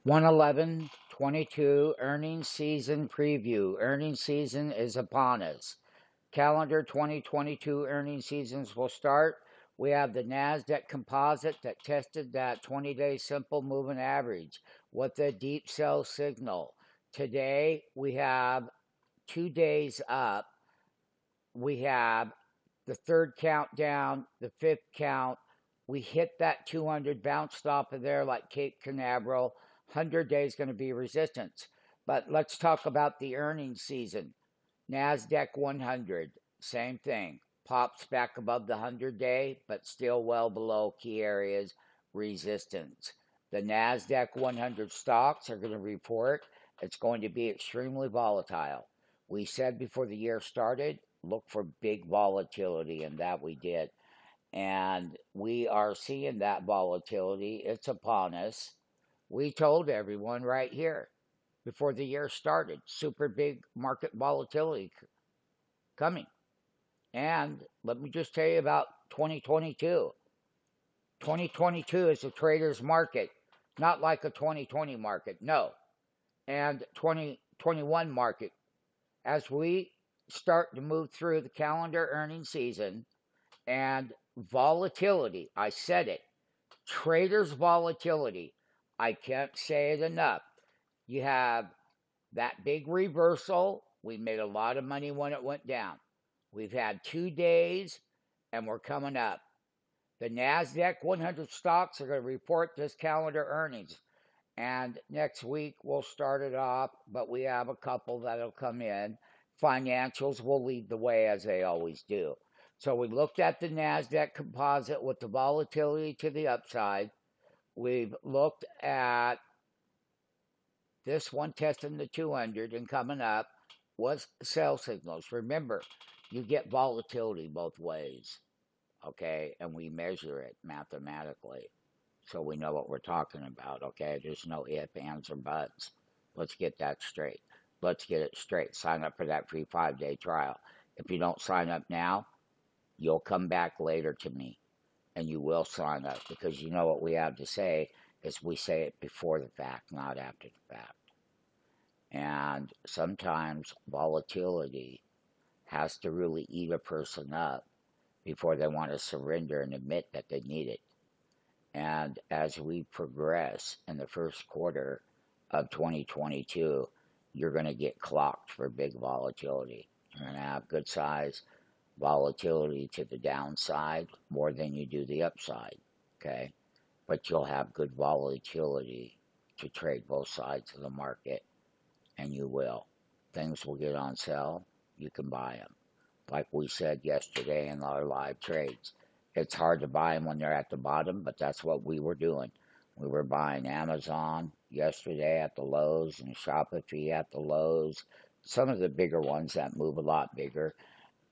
1/11/22 earnings season preview. Earnings season is upon us. Calendar 2022 earnings seasons will start. We have the NASDAQ composite that tested that 20-day simple moving average with a deep sell signal. Today, we have 2 days up. We have the third count down, the fifth count. We hit that 200, bounced off of there like Cape Canaveral. 100 days going to be resistance. But let's talk about the earnings season. NASDAQ 100, same thing. Pops back above the 100-day, but still well below key areas resistance. The NASDAQ 100 stocks are going to report. It's going to be extremely volatile. We said before the year started, look for big volatility, and that we did. And we are seeing that volatility. It's upon us. We told everyone right here before the year started, super big market volatility coming. And let me just tell you about 2022. 2022 is a trader's market, not like a 2020 market, no. And 2021 market. As we start to move through the calendar earnings season and volatility, I said it, traders' volatility, I can't say it enough. You have that big reversal. We made a lot of money when it went down. We've had 2 days, and we're coming up. The NASDAQ 100 stocks are going to report this calendar earnings. And next week, we'll start it off, but we have a couple that'll come in. Financials will lead the way, as they always do. So we looked at the NASDAQ composite with the volatility to the upside. We've looked at this one testing the 200 and coming up was sell signals. Remember, you get volatility both ways, okay? And we measure it mathematically. So we know what we're talking about, okay? There's no ifs, ands, or buts. Let's get that straight. Let's get it straight. Sign up for that free 5-day trial. If you don't sign up now, you'll come back later to me. And you will sign up, because you know what we have to say is we say it before the fact, not after the fact. And sometimes volatility has to really eat a person up before they want to surrender and admit that they need it. And as we progress in the first quarter of 2022, you're going to get clocked for big volatility. You're going to have good size volatility to the downside more than you do the upside, okay? But you'll have good volatility to trade both sides of the market, and you will. Things will get on sale. You can buy them. Like we said yesterday in our live trades, it's hard to buy them when they're at the bottom, but that's what we were doing. We were buying Amazon yesterday at the lows and Shopify at the lows, some of the bigger ones that move a lot bigger.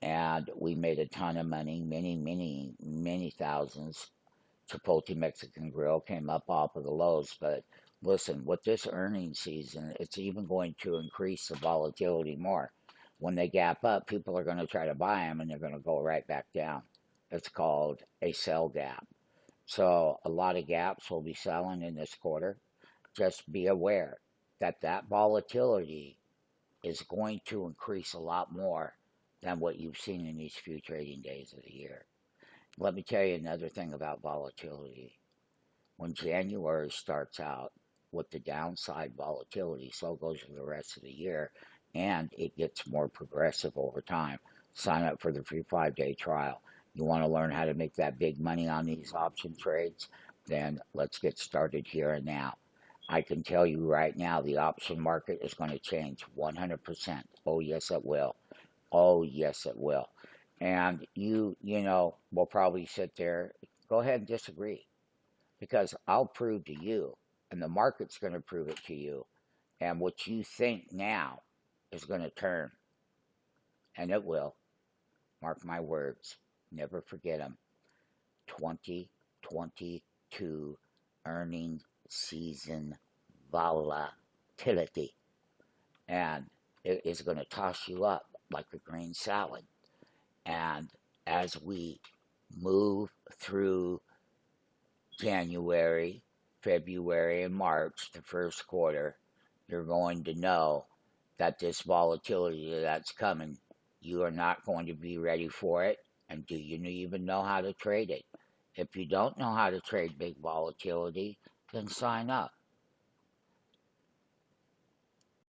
And we made a ton of money, many thousands. Chipotle Mexican Grill came up off of the lows. But listen, with this earnings season, it's even going to increase the volatility more. When they gap up, people are going to try to buy them, and they're going to go right back down. It's called a sell gap. So a lot of gaps will be selling in this quarter. Just be aware that that volatility is going to increase a lot more than what you've seen in these few trading days of the year. Let me tell you another thing about volatility. When January starts out with the downside volatility, so goes for the rest of the year, and it gets more progressive over time. Sign up for the free 5-day trial. You want to learn how to make that big money on these option trades? Then let's get started here and now. I can tell you right now, the option market is going to change 100%. Oh, yes, it will. Oh, yes, it will. And you know, will probably sit there, go ahead and disagree, because I'll prove to you, and the market's going to prove it to you, and what you think now is going to turn, and it will. Mark my words. Never forget them. 2022 earnings season volatility. And it is going to toss you up like a green salad. And as we move through January, February and March, the first quarter, you're going to know that this volatility that's coming, you are not going to be ready for it. And do you even know how to trade it? If you don't know how to trade big volatility, then sign up.